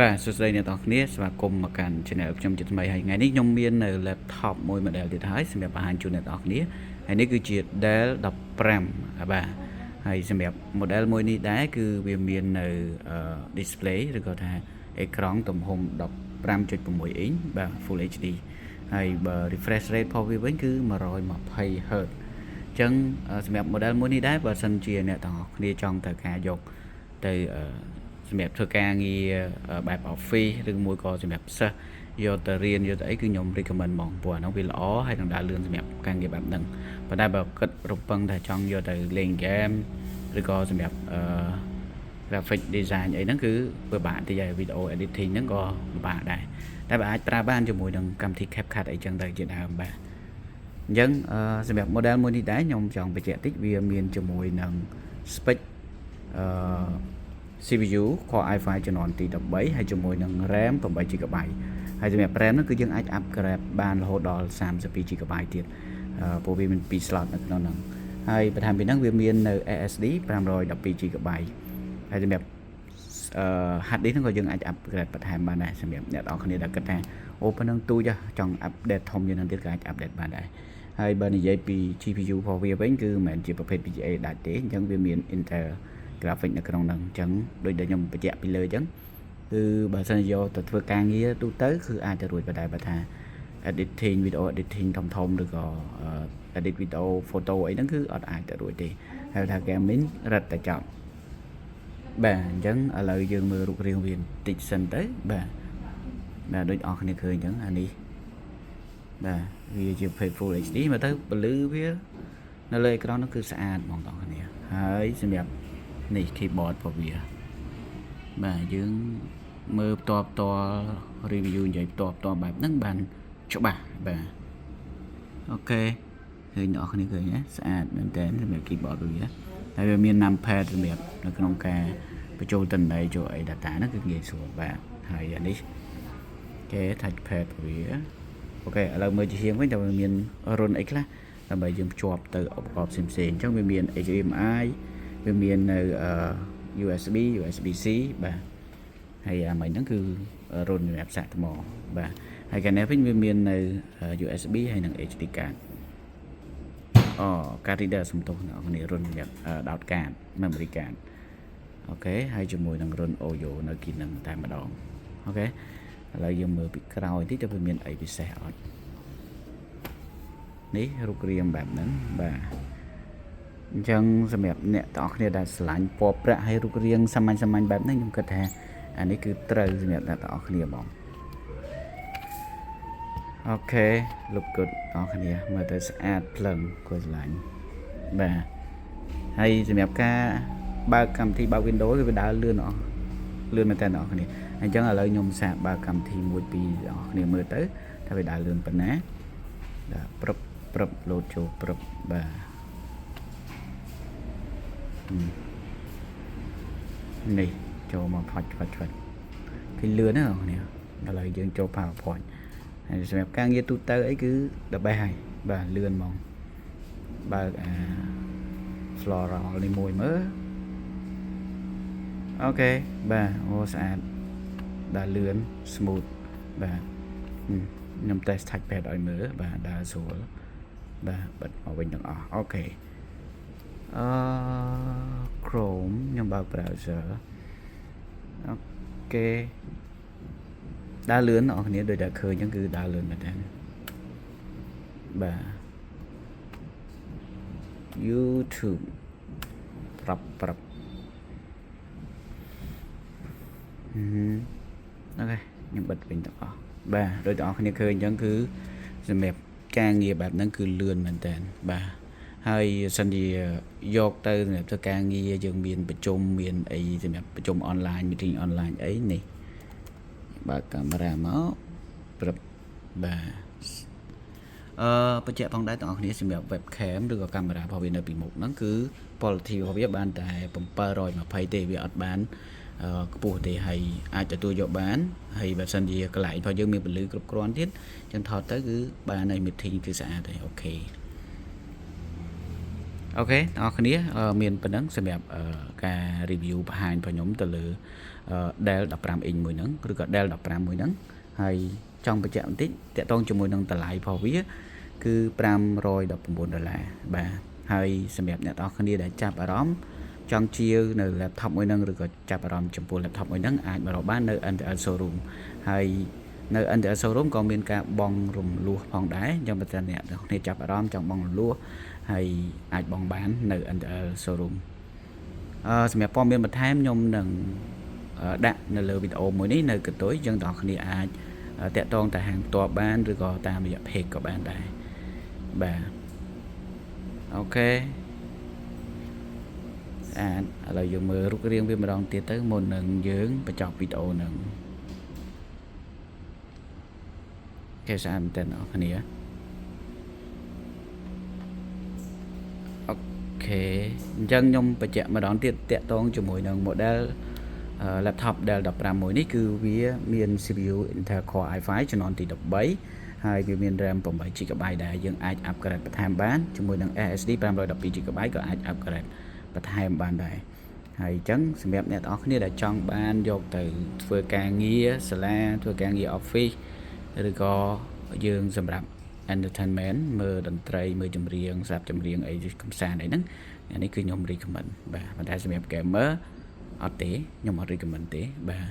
បាទសួស្តីអ្នកទាំងគ្នាស្វាគមន៍មកកាន់ channel ខ្ញុំជាថ្មីហើយថ្ងៃនេះខ្ញុំមាននៅ laptop មួយ model ទៀតហើយសម្រាប់បង្ហាញជូនអ្នកទាំងគ្នាហើយនេះគឺជា Dell 15បាទហើយសម្រាប់ model មួយនេះដែរគឺវាមាននៅ display ឬក៏ថាអេក្រង់ទំហំ 15.6 អ៊ីងបាទ Full HD ហើយបើ refresh rate របស់វាវិញគឺ120 Hz អញ្ចឹងសម្រាប់ model មួយនេះដែរបើសិនជាអ្នកទាំងគ្នាចង់ត្រូវការយកទៅសម្រាប់ធ្វើការងារបែប office ឬមួយក៏សម្រាប់សិស្សយកទៅរៀនយកទៅអីគឺខ្ញុំ recommend ហ្មងព្រោះអានោះវាល្អហើយនឹងដើរលឿនសម្រាប់ការងារបែបហ្នឹងប៉ុន្តែបើគិតរំពឹងថាចង់យកទៅលេង game ឬក៏សម្រាប់graphic design អីហ្នឹងគឺពិបាកតិចហើយ video editing ហ្នឹងក៏ពិបាកដែរតែបើអាចប្រើបានជាមួយនឹងកម្មវិធី CapCut អីចឹងទៅជាដើមបាទអញ្ចឹងសម្រាប់ model មួយនេះដែរខ្ញុំចង់បញ្ជាក់តិចវាមានជាមួយនឹង spec CPU Core i5 ជំនាន់ទី13ហើយជាមួយនឹង RAM 8GB ហើយសម្រាប់ RAM នោះគឺយើងអាច upgrade បានរហូតដល់ 32GB ទៀតព្រោះវាមាន2 slot នៅក្នុងហ្នឹងហើយបន្ថែមពីហ្នឹងវាមាននៅ SSD 512GB ហើយសម្រាប់hard disk ហ្នឹងក៏យើងអាច upgrade បន្ថែមបានដែរសម្រាប់អ្នកនរគ្នាដែលគិតថាអូប៉ុណ្ណឹងទូចចង់ update ធំជាងហ្នឹងទៀតក៏អាច update បានដែរហើយបើនិយាយពី GPU របស់វាវិញគឺមិនមែនជាប្រភេទ VGA ដាច់ទេអញ្ចឹងវាមាន Intel graphic នៅក្នុងហ្នឹងអញ្ចឹងដូចដែលខ្ញុំបញ្ជាក់ពីលើអញ្ចឹងគឺបើសិនយកទៅធ្វើការងារទូទៅគឺអាចទៅរួចបើថា editing video editing ធំឬក៏ edit video photo អីហ្នឹងគឺអត់អាចទៅរួចទេហើយថា gaming រឹតតែចប់បាទអញ្ចឹងឥឡូវយើងមើលរូបរាងវាបន្តិចសិនទៅបាទដូចអស់គ្នាឃើញអញ្ចឹងអានេះបាទវាជា Full HD មើលទៅពលឺវានៅលើអេក្រង់ហ្នឹងគឺស្អាតហ្មងបងប្អូនគ្នាហើយសម្រាប់នេះ keyboard របស់វាបាទយើងមើលផ្ទាល់ review និយាយផ្ទាល់បែបហ្នឹងបានច្បាស់បាទអូខេឃើញអ្នកនរគ្នាឃើញណាស្អាតមែនតើសម្រាប់ keyboard របស់វាហើយវាមាន numpad សម្រាប់នៅក្នុងការបញ្ចូលទិន្នន័យចូលអី data ហ្នឹងគឺងាយស្រួលបាទហើយអានេះគេ touchpad របស់វាអូខេឥឡូវមើលជាហៀងវិញតើវាមានរុនអីខ្លះដើម្បីយើងភ្ជាប់ទៅឧបករណ៍ផ្សេងអញ្ចឹងវាមាន HDMI វាមាននៅUSB USB-C បាទហើយអាមិញហ្នឹងគឺរុនសម្រាប់សាកថ្មបាទហើយកាលនេះវិញវាមាននៅ USB ហើយនិង HD card card reader សំទោសអ្នកនររុនសម្រាប់ដោតកាត memory card អូខេហើយជាមួយនឹងរុន OYO នៅគីនឹងតែម្ដងអូខេឥឡូវយើងមើលពីក្រោយតិចទៅវាមានអីពិសេសអត់នេះរូបរាងបែបហ្នឹងបាទអញ្ចឹងសម្រាប់អ្នកទាំងអស់គ្នាដែលឆ្លាញ់ពណ៌ប្រាក់ហើយរូបរាងសាមញ្ញបែបហ្នឹងខ្ញុំគិតថាអានេះគឺត្រូវសម្រាប់អ្នកទាំងអស់គ្នាបងអូខេ look good បងប្អូនគ្នាមើលទៅស្អាតភ្លឹងគួរឆ្លាញ់បាទហើយសម្រាប់ការបើកកម្មវិធីបើក Windows គឺវាដើរលឿនអស់លឿនមែនតើបងប្អូនគ្នាអញ្ចឹងឥឡូវខ្ញុំសាកបើកកម្មវិធីមួយពីរបងប្អូនគ្នាមើលទៅថាវាដើរលឿនប៉ុណ្ណាបាទព្រឹបលោតចូលព្រឹបបាទនេះចូលមកផាច់គឺលឿនណាបងប្អូនគ្នាឥឡូវយើងចូល PowerPoint ហើយសម្រាប់ការងារទូទៅអីគឺ the best ហើយបាទលឿនហ្មងបើកfloral នេះមួយមើលអូខេបាទអូស្អាតដើរលឿន smooth បាទខ្ញុំ test touchpad ឲ្យមើលបាទដើរស្រួលបាទបិទមកវិញទាំងអស់អូខេChrome ខ្ញុំបើក browser អូខេដើរលឿនអ្នកនរគ្នាដូចតែឃើញអញ្ចឹងគឺដើរលឿនមែនតើបាទ YouTube ប្រាប់អូខេខ្ញុំបិទវិញទាំងអស់បាទដូចអ្នកនរគ្នាឃើញអញ្ចឹងគឺសម្រាប់ការងារបែបហ្នឹងគឺលឿនមែនតើបាទហើយសិនជាយកទៅសម្រាប់ធ្វើការងារយើងមានប្រជុំមានអីសម្រាប់ប្រជុំ online meeting online អីនេះបើកកាមេរ៉ាមកប្រាប់បាទបញ្ជាក់ផងដែរបងប្អូនគ្នាសម្រាប់ webcam ឬក៏កាមេរ៉ារបស់វានៅពីមុខហ្នឹងគឺ quality របស់វាបានតែ720ទេវាអត់បានខ្ពស់ទេហើយអាចទទួលយកបានហើយបើសិនជាកន្លែងរបស់យើងមានពន្លឺគ្រប់គ្រាន់ទៀតចឹងថតទៅគឺបានឲ្យ meeting គឺស្អាតហើយអូខេ អូខេអ្នកនរគ្នាមានប៉ុណ្ណឹងសម្រាប់ការ review បង្ហាញរបស់ខ្ញុំទៅលើ Dell 15 inch មួយហ្នឹងឬក៏ Dell 15មួយហ្នឹងហើយចង់បញ្ជាក់បន្តិចតាក់ទងជាមួយនឹងតម្លៃរបស់វាគឺ$519បាទហើយសម្រាប់អ្នកនរគ្នាដែលចាប់អារម្មណ៍ចង់ជាវនៅ laptop មួយហ្នឹងឬក៏ចាប់អារម្មណ៍ចំពោះ laptop មួយហ្នឹងអាចមករកបាននៅ NTL showroom ហើយនៅ NTL showroom ក៏មានការបង់រំលោះផងដែរអញ្ចឹងបើតែអ្នកនរគ្នាចាប់អារម្មណ៍ចង់បង់រំលោះហើយអាចបង់បាននៅ NTL showroom សម្រាប់ព័ត៌មានបន្ថែមខ្ញុំនឹងដាក់នៅលើវីដេអូមួយនេះនៅកន្ទុយអញ្ចឹងបងប្អូនគ្នាអាចតាក់ទងតែហាងផ្ទាល់បានឬក៏តាមរយៈ page ក៏បានដែរបាទអូខេឥឡូវយើងមើលរូបរាងវាម្ដងទៀតទៅមុននឹងយើងបញ្ចប់វីដេអូនឹងគេស្អាតមែនតើអ្នកគ្នាអូខេអញ្ចឹងខ្ញុំបញ្ជាក់ម្ដងទៀតតាក់ទងជាមួយនឹង model laptop Dell 15មួយនេះគឺវាមាន CPU Intel Core i5 ជំនាន់ទី13ហើយវាមាន RAM 8GB ដែរយើងអាច upgrade បន្ថែមបានជាមួយនឹង SSD 512GB ក៏អាច upgrade បន្ថែមបានដែរហើយអញ្ចឹងសម្រាប់អ្នកទាំងអស់គ្នាដែលចង់បានយកទៅធ្វើការងារសាលាធ្វើការងារ office ឬក៏យើងសម្រាប់ entertainment មើលតន្ត្រីមើលចម្រៀងស្ដាប់ចម្រៀងអីកំសាន្តអីហ្នឹងអានេះគឺខ្ញុំ recommend បាទប៉ុន្តែសម្រាប់ gamer អត់ទេខ្ញុំអត់ recommend ទេបាទ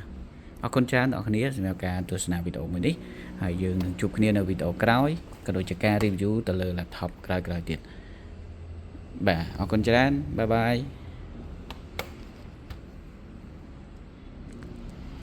អរគុណច្រើនអ្នកគ្នាសម្រាប់ការទស្សនាវីដេអូមួយនេះហើយយើងនឹងជួបគ្នានៅវីដេអូក្រោយក៏ដូចជាការ review ទៅលើ laptop ក្រោយៗទៀតបាទអរគុណច្រើនបាយបាយ